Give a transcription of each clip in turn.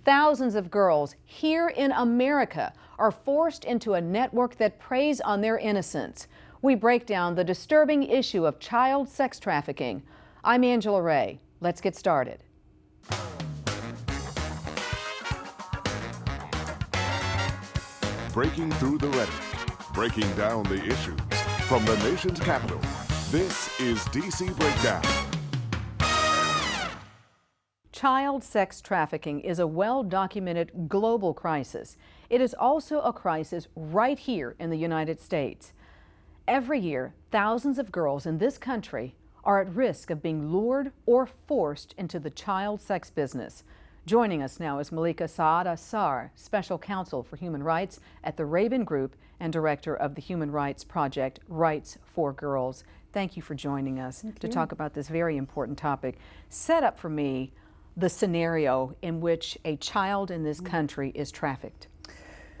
Thousands of girls here in America are forced into a network that preys on their innocence. We break down the disturbing issue of child sex trafficking. I'm Angela Ray. Let's get started. Breaking through the rhetoric, breaking down the issues. From the nation's capital, this is DC Breakdown. Child sex trafficking is a well-documented global crisis. It is also a crisis right here in the United States. Every year, thousands of girls in this country are at risk of being lured or forced into the child sex business. Joining us now is Malika Saar, Special Counsel for Human Rights at the Raven Group and Director of the Human Rights Project, RIGHTS4GILRS. Thank you for joining us to talk about this very important topic. Set up for me the scenario in which a child in this country is trafficked.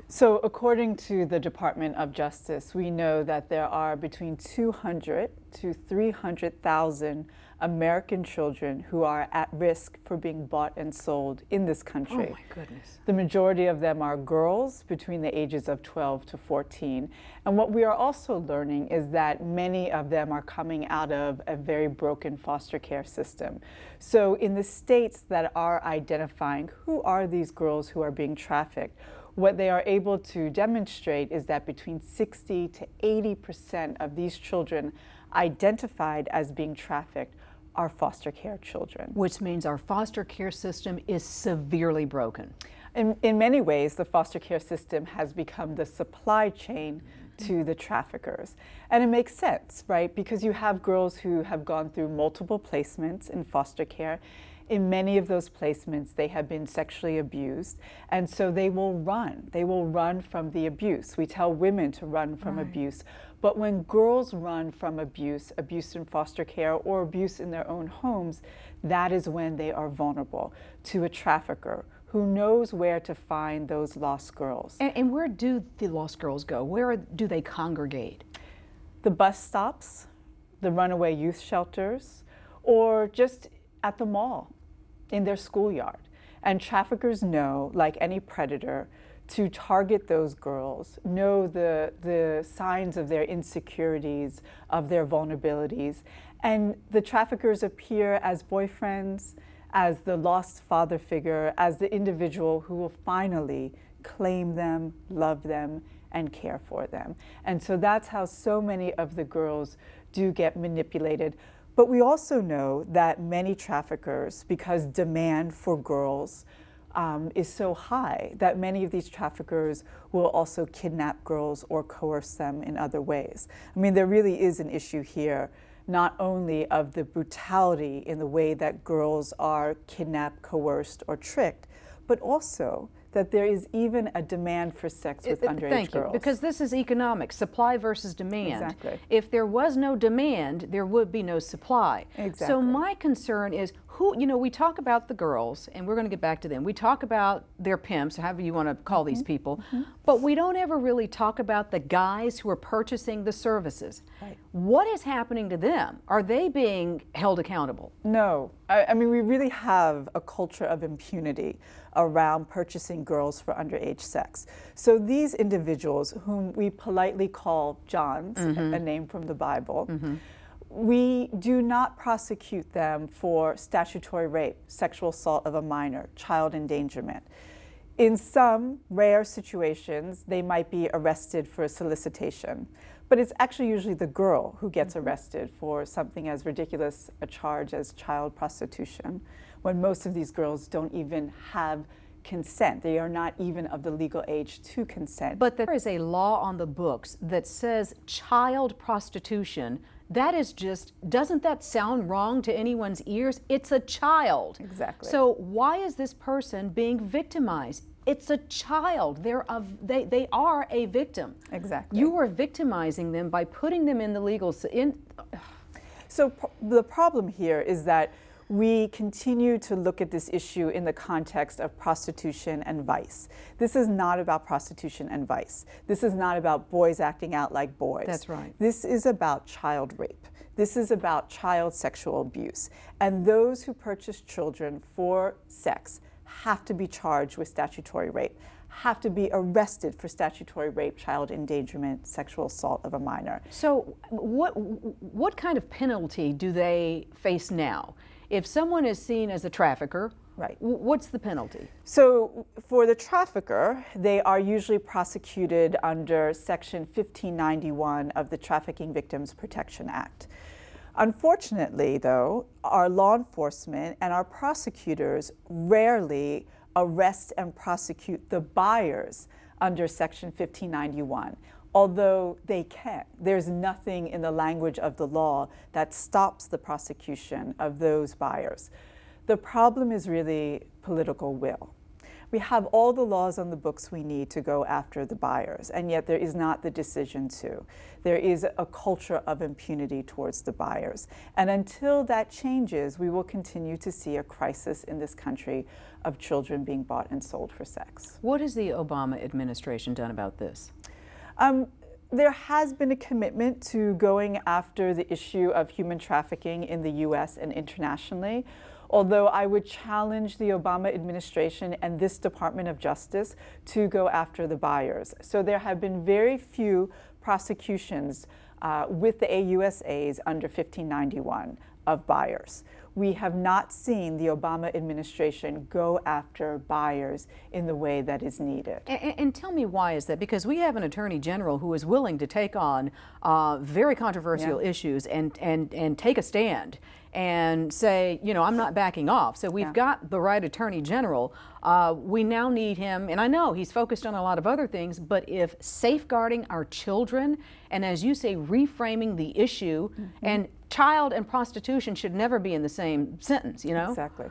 So according to the Department of Justice, we know that there are between 200 to 300,000 American children who are at risk for being bought and sold in this country. Oh my goodness. The majority of them are girls between the ages of 12 to 14. And what we are also learning is that many of them are coming out of a very broken foster care system. So in the states that are identifying who are these girls who are being trafficked, what they are able to demonstrate is that between 60 to 80% of these children identified as being trafficked are foster care children. Which means our foster care system is severely broken. In many ways, the foster care system has become the supply chain to the traffickers. And it makes sense, right? Because you have girls who have gone through multiple placements in foster care. In many of those placements, they have been sexually abused, and so they will run. They will run from the abuse. We tell women to run from abuse. But when girls run from abuse, abuse in foster care or abuse in their own homes, that is when they are vulnerable to a trafficker who knows where to find those lost girls. And where do the lost girls go? Where do they congregate? The bus stops, the runaway youth shelters, or just at the mall, in their schoolyard. And traffickers know, like any predator, to target those girls, know the signs of their insecurities, of their vulnerabilities. And the traffickers appear as boyfriends, as the lost father figure, as the individual who will finally claim them, love them, and care for them. And so that's how so many of the girls do get manipulated. But we also know that many traffickers, because demand for girls is so high, that many of these traffickers will also kidnap girls or coerce them in other ways. I mean, there really is an issue here, not only of the brutality in the way that girls are kidnapped, coerced, or tricked, but also that there is even a demand for sex with underage Thank you, girls. because this is economics, supply versus demand. Exactly. If there was no demand, there would be no supply. Exactly. So my concern is who, you know, we talk about the girls, and we're going to get back to them. We talk about their pimps, however you want to call these people, but we don't ever really talk about the guys who are purchasing the services. Right. What is happening to them? Are they being held accountable? No. I mean, we really have a culture of impunity around purchasing girls for underage sex. So these individuals, whom we politely call Johns, a name from the Bible, we do not prosecute them for statutory rape, sexual assault of a minor, child endangerment. In some rare situations, they might be arrested for solicitation, but it's actually usually the girl who gets arrested for something as ridiculous a charge as child prostitution, when most of these girls don't even have consent. They are not even of the legal age to consent. But there is a law on the books that says child prostitution. That is just, doesn't that sound wrong to anyone's ears? It's a child. Exactly. So why is this person being victimized? It's a child. They are a victim. Exactly. You are victimizing them by putting them in the legal So the problem here is that we continue to look at this issue in the context of prostitution and vice. This is not about prostitution and vice. This is not about boys acting out like boys. That's right. This is about child rape. This is about child sexual abuse. And those who purchase children for sex have to be charged with statutory rape, have to be arrested for statutory rape, child endangerment, sexual assault of a minor. So what kind of penalty do they face now? If someone is seen as a trafficker, right, what's the penalty? So for the trafficker, they are usually prosecuted under Section 1591 of the Trafficking Victims Protection Act. Unfortunately, though, our law enforcement and our prosecutors rarely arrest and prosecute the buyers under Section 1591, although they can. There's nothing in the language of the law that stops the prosecution of those buyers. The problem is really political will. We have all the laws on the books we need to go after the buyers, and yet there is not the decision to. There is a culture of impunity towards the buyers. And until that changes, we will continue to see a crisis in this country of children being bought and sold for sex. What has the Obama administration done about this? There has been a commitment to going after the issue of human trafficking in the US and internationally. Although I would challenge the Obama administration and this Department of Justice to go after the buyers. So there have been very few prosecutions with the AUSAs under 1591 of buyers. We have not seen the Obama administration go after buyers in the way that is needed. And tell me, why is that? Because we have an attorney general who is willing to take on very controversial issues and take a stand and say, you know, I'm not backing off. So we've got the right attorney general. We now need him, and I know he's focused on a lot of other things, but if safeguarding our children, and as you say, reframing the issue, and child and prostitution should never be in the same sentence, you know? Exactly.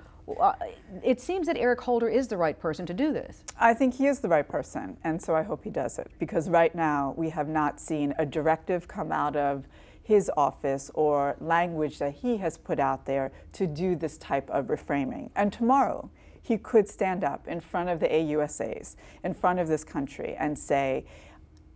It seems that Eric Holder is the right person to do this. I think he is the right person, and so I hope he does it, because right now we have not seen a directive come out of his office or language that he has put out there to do this type of reframing. And tomorrow, he could stand up in front of the AUSAs, in front of this country, and say,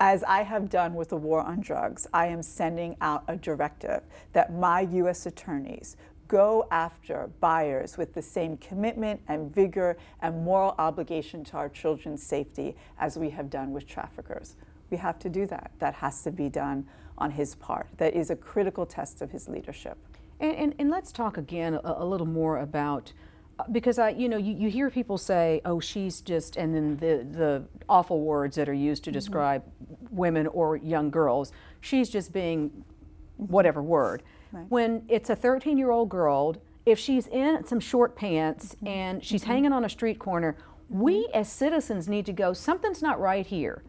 as I have done with the war on drugs, I am sending out a directive that my U.S. attorneys go after buyers with the same commitment and vigor and moral obligation to our children's safety as we have done with traffickers. We have to do that. That has to be done on his part. That is a critical test of his leadership. And let's talk again a little more about, because you hear people say, oh, she's just, and then the awful words that are used to describe women or young girls, she's just being whatever word. Right. When it's a 13-year-old girl, if she's in some short pants and she's hanging on a street corner, we as citizens need to go, something's not right here.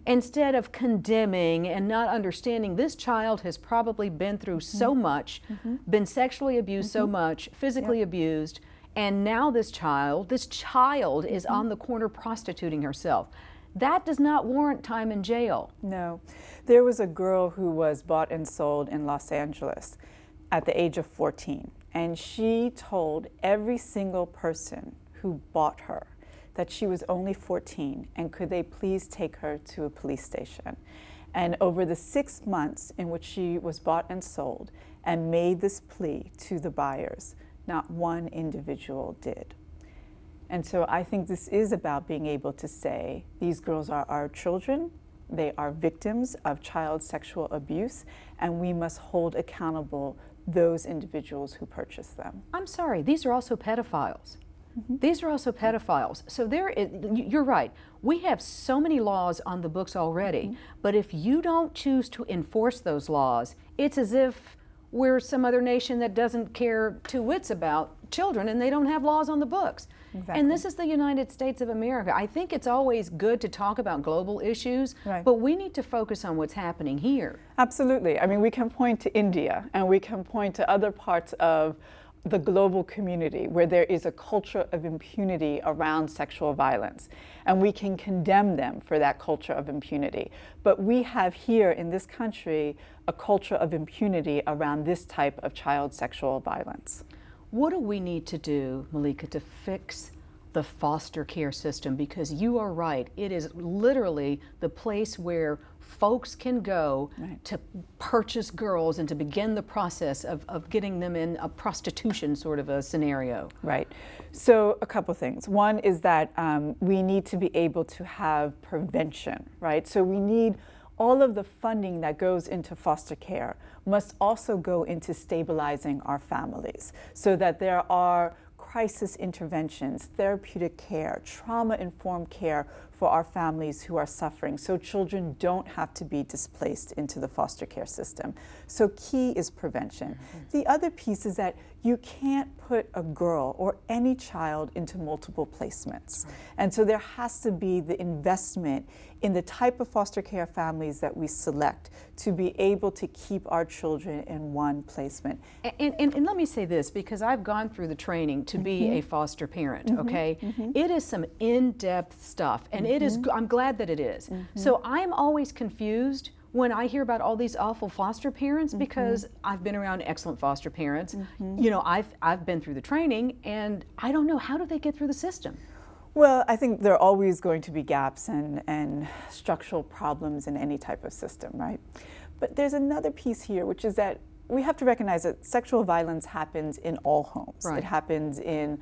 Instead of condemning and not understanding, this child has probably been through so much, been sexually abused so much, physically abused, and now this child is on the corner prostituting herself. That does not warrant time in jail. No. There was a girl who was bought and sold in Los Angeles at the age of 14, and she told every single person who bought her that she was only 14 and could they please take her to a police station. And over the 6 months in which she was bought and sold and made this plea to the buyers, not one individual did. And so I think this is about being able to say, these girls are our children, they are victims of child sexual abuse, and we must hold accountable those individuals who purchase them. I'm sorry, these are also pedophiles. These are also pedophiles. So you're right. We have so many laws on the books already, but if you don't choose to enforce those laws, it's as if we're some other nation that doesn't care two whits about children and they don't have laws on the books. Exactly. And this is the United States of America. I think it's always good to talk about global issues, right, but we need to focus on what's happening here. Absolutely. I mean, we can point to India and we can point to other parts of the global community where there is a culture of impunity around sexual violence, and we can condemn them for that culture of impunity. But we have here in this country a culture of impunity around this type of child sexual violence. What do we need to do, Malika, to fix the foster care system, because you are right, it is literally the place where folks can go to purchase girls and to begin the process of getting them in a prostitution sort of a scenario. Right. So a couple things. One is that we need to be able to have prevention, right? So we need all of the funding that goes into foster care must also go into stabilizing our families so that there are crisis interventions, therapeutic care, trauma-informed care for our families who are suffering, so children don't have to be displaced into the foster care system. So key is prevention. The other piece is that you can't put a girl or any child into multiple placements. And so there has to be the investment in the type of foster care families that we select to be able to keep our children in one placement. And let me say this, because I've gone through the training to be a foster parent, okay? It is some in-depth stuff, and it is, I'm glad that it is. So I'm always confused when I hear about all these awful foster parents, because I've been around excellent foster parents. You know, I've been through the training, and I don't know, how do they get through the system? Well, I think there are always going to be gaps and structural problems in any type of system, right? But there's another piece here, which is that we have to recognize that sexual violence happens in all homes. It happens in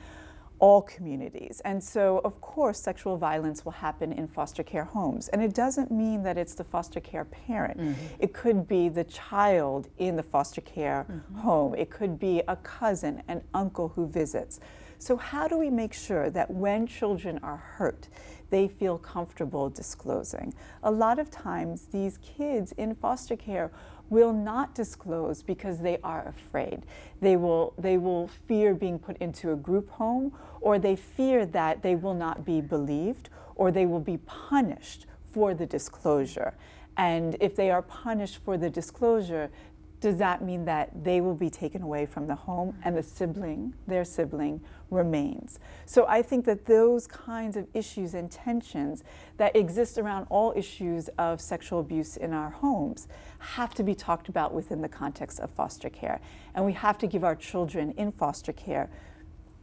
all communities. And so, of course, sexual violence will happen in foster care homes. And it doesn't mean that it's the foster care parent. It could be the child in the foster care home. It could be a cousin, an uncle who visits. So how do we make sure that when children are hurt, they feel comfortable disclosing? A lot of times, these kids in foster care will not disclose because they are afraid. They will fear being put into a group home, or they fear that they will not be believed, or they will be punished for the disclosure. And if they are punished for the disclosure, does that mean that they will be taken away from the home and the sibling, their sibling, remains? So I think that those kinds of issues and tensions that exist around all issues of sexual abuse in our homes have to be talked about within the context of foster care. And we have to give our children in foster care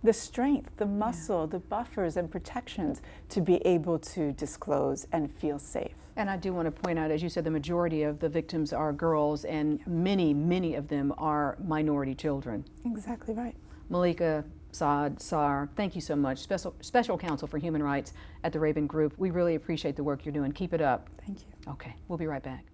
the strength, the muscle, the buffers and protections to be able to disclose and feel safe. And I do want to point out, as you said, the majority of the victims are girls, and many of them are minority children. Exactly right. Malika, Saar, thank you so much. Special Counsel for Human Rights at the Raven Group. We really appreciate the work you're doing. Keep it up. Thank you. Okay, we'll be right back.